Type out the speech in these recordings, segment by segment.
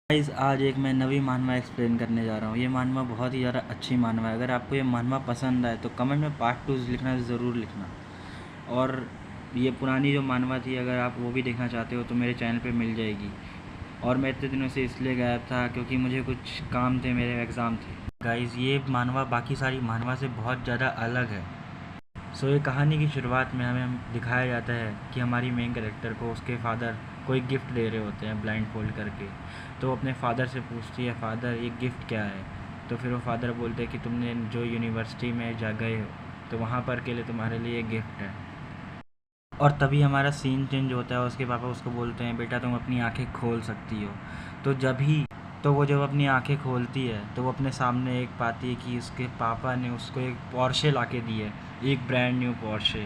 Guys आज एक मैं नवी मानवा एक्सप्लेन करने जा रहा हूँ। ये मानवा बहुत ही ज़्यादा अच्छी मानवा है। अगर आपको ये मानवा पसंद आए तो कमेंट में पार्ट 2 लिखना, ज़रूर लिखना। और ये पुरानी जो मानवा थी, अगर आप वो भी देखना चाहते हो तो मेरे चैनल पे मिल जाएगी। और मैं इतने दिनों से इसलिए गायब था क्योंकि मुझे कुछ काम थे, मेरे एग्ज़ाम थे। गाइस ये मानवा बाकी सारी मानवा से बहुत ज़्यादा अलग है। ये कहानी की शुरुआत में हमें दिखाया जाता है कि हमारी मेन कैरेक्टर को उसके फादर कोई गिफ्ट दे रहे होते हैं ब्लाइंड फोल्ड करके। तो वो अपने फादर से पूछती है, फादर ये गिफ्ट क्या है? तो फिर वो फादर बोलते हैं कि तुमने जो यूनिवर्सिटी में जा गए हो तो वहाँ पर के लिए तुम्हारे लिए गिफ्ट है। और तभी हमारा सीन चेंज होता है। उसके पापा उसको बोलते हैं, बेटा तुम अपनी आंखें खोल सकती हो। तो वो जब अपनी आंखें खोलती है तो वो अपने सामने एक पाती है कि उसके पापा ने उसको एक पोर्शे ला के दी है, एक ब्रांड न्यू पोर्शे।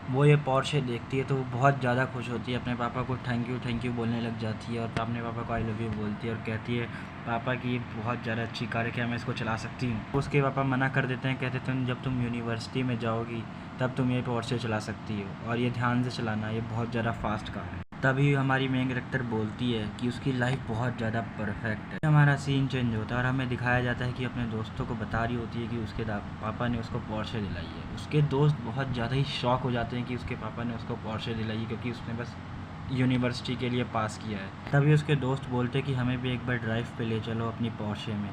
वो ये पोर्शे देखती है तो वो बहुत ज़्यादा खुश होती है, अपने पापा को थैंक यू बोलने लग जाती है और अपने पापा को आई लव यू बोलती है और कहती है पापा की ये बहुत ज़्यादा अच्छी कार है, क्या मैं इसको चला सकती हूँ? उसके पापा मना कर देते हैं, कहते जब तुम यूनिवर्सिटी में जाओगी तब तुम ये पोर्शे चला सकती हो, और ये ध्यान से चलाना, ये बहुत ज़्यादा फास्ट कार है। तभी हमारी मेन कैरेक्टर बोलती है कि उसकी लाइफ बहुत ज़्यादा परफेक्ट है। हमारा सीन चेंज होता है और हमें दिखाया जाता है कि अपने दोस्तों को बता रही होती है कि उसके पापा ने उसको पोर्शे दिलाई है। उसके दोस्त बहुत ज़्यादा ही शॉक हो जाते हैं कि उसके पापा ने उसको पोर्शे दिलाई है, क्योंकि उसने बस यूनिवर्सिटी के लिए पास किया है। तभी उसके दोस्त बोलते हैं कि हमें भी एक बार ड्राइव पे ले चलो अपनी पोर्शे में।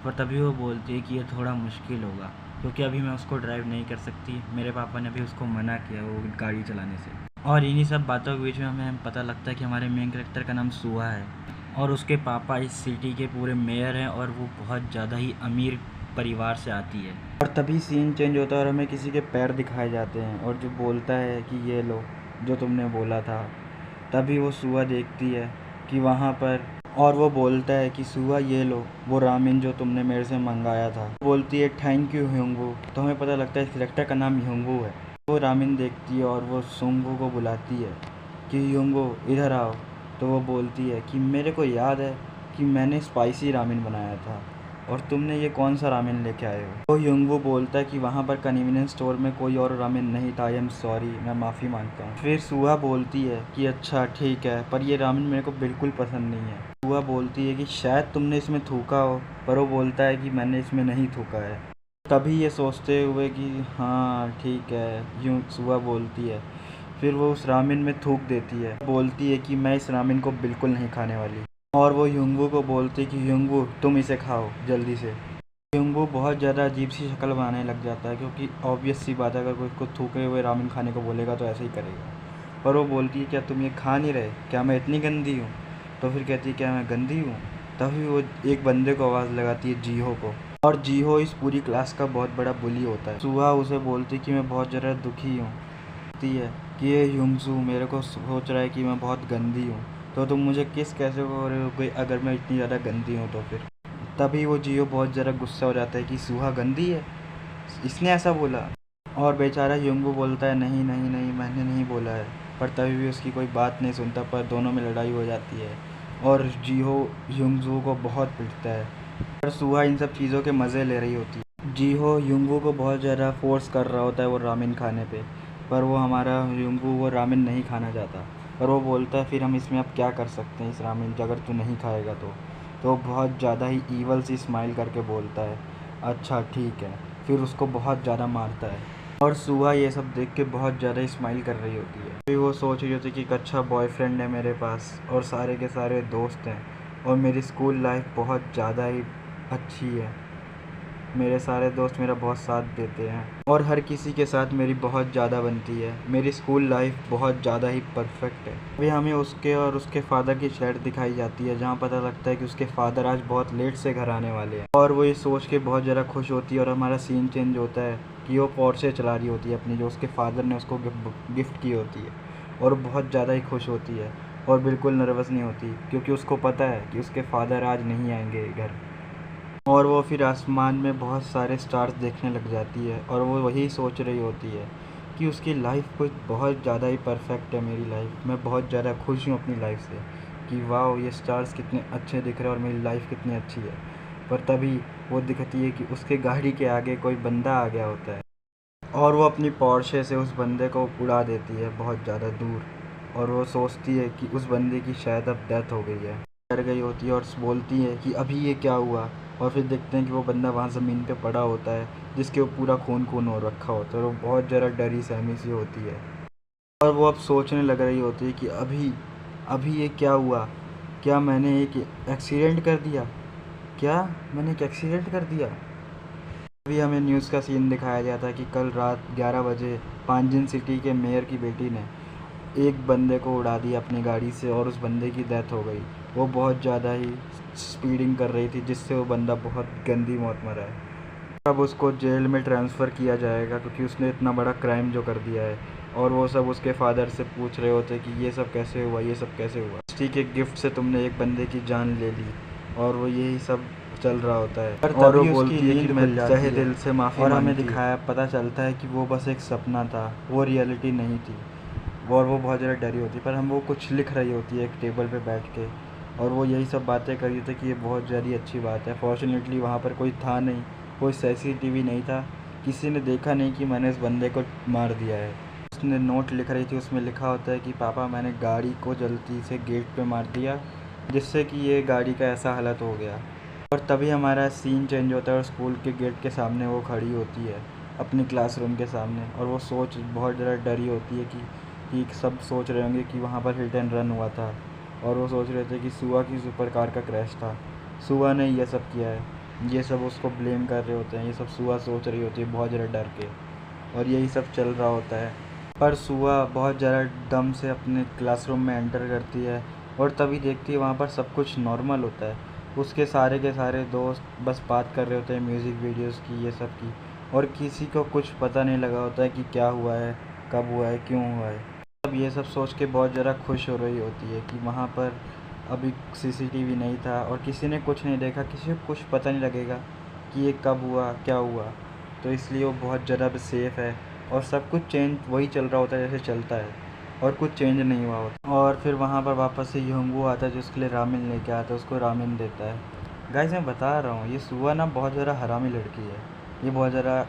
पर तभी वो बोलती है कि ये थोड़ा मुश्किल होगा क्योंकि अभी मैं उसको ड्राइव नहीं कर सकती, मेरे पापा ने भी उसको मना किया वो गाड़ी चलाने से। और इन्हीं सब बातों के बीच में हमें पता लगता है कि हमारे मेन कैरेक्टर का नाम सुहा है और उसके पापा इस सिटी के पूरे मेयर हैं और वो बहुत ज़्यादा ही अमीर परिवार से आती है। और तभी सीन चेंज होता है और हमें किसी के पैर दिखाए जाते हैं और जो बोलता है कि ये लो जो तुमने बोला था। तभी वो सुहा देखती है कि वहाँ पर, और वो बोलता है कि सुहा ये लो वो रामेन जो तुमने मेरे से मंगाया था। बोलती है थैंक यू ह्योंगवू। तो हमें पता लगता है इस कैरेक्टर का नाम ह्योंगवू है। वो रामेन देखती है और वो सुंगवू को बुलाती है कि ह्योंगवू इधर आओ। तो वो बोलती है कि मेरे को याद है कि मैंने स्पाइसी रामेन बनाया था और तुमने ये कौन सा रामेन लेके आए हो? तो ह्योंगवू बोलता है कि वहाँ पर कन्वीनियंस स्टोर में कोई और रामेन नहीं था, आई एम सॉरी, मैं माफ़ी मांगता हूँ। फिर सुहा बोलती है कि अच्छा ठीक है, पर ये रामेन मेरे को बिल्कुल पसंद नहीं है। सुहा बोलती है कि शायद तुमने इसमें थूका हो, पर वो बोलता है कि मैंने इसमें नहीं थूका है। तभी ये सोचते हुए कि हाँ ठीक है, यूँ सुहा बोलती है। फिर वो उस रामेन में थूक देती है, बोलती है कि मैं इस रामेन को बिल्कुल नहीं खाने वाली। और वो ह्योंगवू को बोलती है कि ह्योंगवू तुम इसे खाओ जल्दी से। ह्योंगवू बहुत ज़्यादा अजीब सी शक्ल बनाने लग जाता है क्योंकि ऑब्वियस सी बात है, अगर कोई उसको थूके हुए रामेन खाने को बोलेगा तो ऐसे ही करेगा। पर वो बोलती है क्या तुम ये खा नहीं रहे, क्या मैं इतनी गंदी हूँ? तो फिर कहती है क्या मैं गंदी हूँ? तभी वो एक बंदे को आवाज़ लगाती है, जीहो को। और जीहो इस पूरी क्लास का बहुत बड़ा बुली होता है। सुहा उसे बोलती कि मैं बहुत ज़्यादा दुखी हूँ। कहती है कि ये ह्योंगसू मेरे को सोच रहा है कि मैं बहुत गंदी हूँ, तो तुम मुझे किस कैसे हो रहे हो अगर मैं इतनी ज़्यादा गंदी हूँ तो फिर। तभी वो जियो बहुत ज़रा गुस्सा हो जाता है कि सुहा गंदी है, इसने ऐसा बोला। और बेचारा ह्योंगवू बोलता है नहीं नहीं नहीं, मैंने नहीं बोला है। पर तभी भी उसकी कोई बात नहीं सुनता, पर दोनों में लड़ाई हो जाती है और जिहो ह्योंगसू को बहुत पिटता है। पर सुहा इन सब चीज़ों के मज़े ले रही होती है। जिहो ह्योंगवू को बहुत ज़्यादा फोर्स कर रहा होता है वो रामेन खाने पे, पर वो हमारा ह्योंगवू वो रामेन नहीं खाना चाहता। पर वो बोलता है फिर हम इसमें अब क्या कर सकते हैं इस रामेन, अगर तू नहीं खाएगा तो। वो बहुत ज़्यादा ही ईवल सी स्माइल करके बोलता है अच्छा ठीक है, फिर उसको बहुत ज़्यादा मारता है। और सुहा ये सब देख के बहुत ज़्यादा स्माइल कर रही होती है। फिर वो सोच रही होती है कि एक अच्छा बॉयफ्रेंड है मेरे पास और सारे के सारे दोस्त हैं और मेरी स्कूल लाइफ बहुत ज़्यादा ही अच्छी है, मेरे सारे दोस्त मेरा बहुत साथ देते हैं और हर किसी के साथ मेरी बहुत ज़्यादा बनती है, मेरी स्कूल लाइफ बहुत ज़्यादा ही परफेक्ट है। अभी हमें उसके और उसके फादर की चैट दिखाई जाती है जहाँ पता लगता है कि उसके फादर आज बहुत लेट से घर आने वाले हैं और वो ये सोच के बहुत ज़्यादा खुश होती है। और हमारा सीन चेंज होता है कि वो पोर्शे चला रही होती है अपनी, जो उसके फादर ने उसको गिफ्ट की होती है, और बहुत ज़्यादा ही खुश होती है और बिल्कुल नर्वस नहीं होती क्योंकि उसको पता है कि उसके फादर आज नहीं आएंगे घर। और वो फिर आसमान में बहुत सारे स्टार्स देखने लग जाती है और वो वही सोच रही होती है कि उसकी लाइफ कुछ बहुत ज़्यादा ही परफेक्ट है, मेरी लाइफ, मैं बहुत ज़्यादा खुश हूँ अपनी लाइफ से कि वाह ये स्टार्स कितने अच्छे दिख रहे हैं और मेरी लाइफ कितनी अच्छी है। पर तभी वो दिखती है कि उसके गाड़ी के आगे कोई बंदा आ गया होता है और वो अपनी पोर्शे से उस बंदे को उड़ा देती है बहुत ज़्यादा दूर। और वो सोचती है कि उस बंदे की शायद अब डेथ हो गई है। डर गई होती है और बोलती है कि अभी ये क्या हुआ, और फिर देखते हैं कि वो बंदा वहाँ ज़मीन पे पड़ा होता है जिसके वो पूरा खून खून हो रखा होता है, और वो बहुत ज़रा डरी सहमी सी होती है। और वो अब सोचने लग रही होती है कि अभी अभी ये क्या हुआ, क्या मैंने एक एक्सीडेंट कर दिया, क्या मैंने एक एक्सीडेंट कर दिया। अभी हमें न्यूज़ का सीन दिखाया गया था कि कल रात 11 बजे पांजिन सिटी के मेयर की बेटी ने एक बंदे को उड़ा दिया अपनी गाड़ी से, और उस बंदे की डेथ हो गई। वो बहुत ज़्यादा ही स्पीडिंग कर रही थी, जिससे वो बंदा बहुत गंदी मौत मरा है। अब उसको जेल में ट्रांसफ़र किया जाएगा क्योंकि उसने इतना बड़ा क्राइम जो कर दिया है। और वो सब उसके फादर से पूछ रहे होते कि ये सब कैसे हुआ, ये सब कैसे हुआ। ठीक है, गिफ्ट से तुमने एक बंदे की जान ले ली, और वो यही सब चल रहा होता है। और वो बोलती है कि मैं तहे दिल से माफ़ी, और हमें दिखाया पता चलता है कि वो बस एक सपना था, वो रियलिटी नहीं थी। और वो बहुत ज़्यादा डरी होती है, पर हम वो कुछ लिख रही होती है एक टेबल पे बैठ के, और वो यही सब बातें कर रही थी कि ये बहुत ज़्यादा अच्छी बात है। फॉर्चुनेटली वहाँ पर कोई था नहीं, कोई सीसीटीवी नहीं था, किसी ने देखा नहीं कि मैंने इस बंदे को मार दिया है। उसने नोट लिख रही थी, उसमें लिखा होता है कि पापा मैंने गाड़ी को जल्दी से गेट पे मार दिया, जिससे कि ये गाड़ी का ऐसा हालत हो गया। और तभी हमारा सीन चेंज होता है और स्कूल के गेट के सामने वो खड़ी होती है अपनी क्लासरूम के सामने, और वो बहुत ज़्यादा डरी होती है कि सब सोच रहे होंगे कि वहाँ पर हिट एंड रन हुआ था, और वो सोच रहे थे कि सुआ की सुपर कार का क्रैश था, सुआ ने ये सब किया है, ये सब उसको ब्लेम कर रहे होते हैं। ये सब सुआ सोच रही होती है बहुत ज़्यादा डर के, और यही सब चल रहा होता है। पर सुआ बहुत ज़्यादा दम से अपने क्लासरूम में एंटर करती है, और तभी देखती है वहाँ पर सब कुछ नॉर्मल होता है। उसके सारे के सारे दोस्त बस बात कर रहे होते हैं म्यूज़िक वीडियोस की, ये सब की, और किसी को कुछ पता नहीं लगा होता है कि क्या हुआ है, कब हुआ है, क्यों हुआ है। अब ये सब सोच के बहुत ज़्यादा खुश हो रही होती है कि वहाँ पर अभी सीसीटीवी नहीं था और किसी ने कुछ नहीं देखा, किसी को कुछ पता नहीं लगेगा कि ये कब हुआ, क्या हुआ। तो इसलिए वो बहुत ज़्यादा सेफ़ है, और सब कुछ चेंज वही चल रहा होता है जैसे चलता है, और कुछ चेंज नहीं हुआ होता। और फिर वहाँ पर वापस से योंगू आता है जो उसके लिए रामेन लेके आता है, उसको रामेन देता है। गाइस मैं बता रहा हूँ, ये सुआ ना बहुत ज़्यादा हरामी लड़की है। ये बहुत ज़्यादा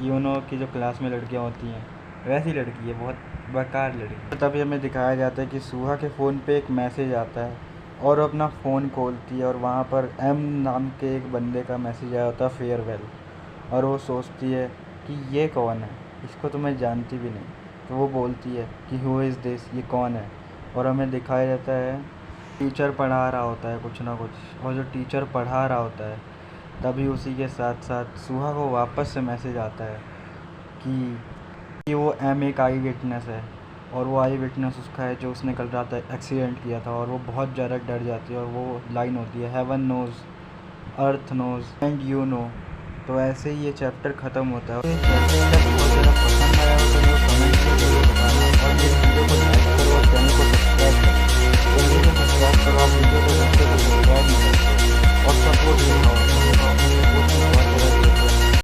यूनो की जो क्लास में लड़कियाँ होती हैं वैसी लड़की है, बहुत बेकार लड़की। तभी हमें दिखाया जाता है कि सुहा के फ़ोन पे एक मैसेज आता है, और वो अपना फ़ोन खोलती है, और वहाँ पर एम नाम के एक बंदे का मैसेज आया होता है, फेयरवेल। और वो सोचती है कि ये कौन है, इसको तो मैं जानती भी नहीं। तो वो बोलती है कि हु इज़ दिस, ये कौन है। और हमें दिखाया जाता है टीचर पढ़ा रहा होता है कुछ ना कुछ, और जो टीचर पढ़ा रहा होता है तभी उसी के साथ साथ सुहा को वापस से मैसेज आता है कि वो एम एक आई विटनेस है, और वो आई विटनेस उसका है जो उसने कल रात एक्सीडेंट किया था। और वो बहुत ज़्यादा डर जाती है, और वो लाइन होती है heaven knows, earth knows and you know. तो ऐसे ही ये चैप्टर ख़त्म होता है। चैप्टर बहुत ज़्यादा पसंद आया तो कमेंट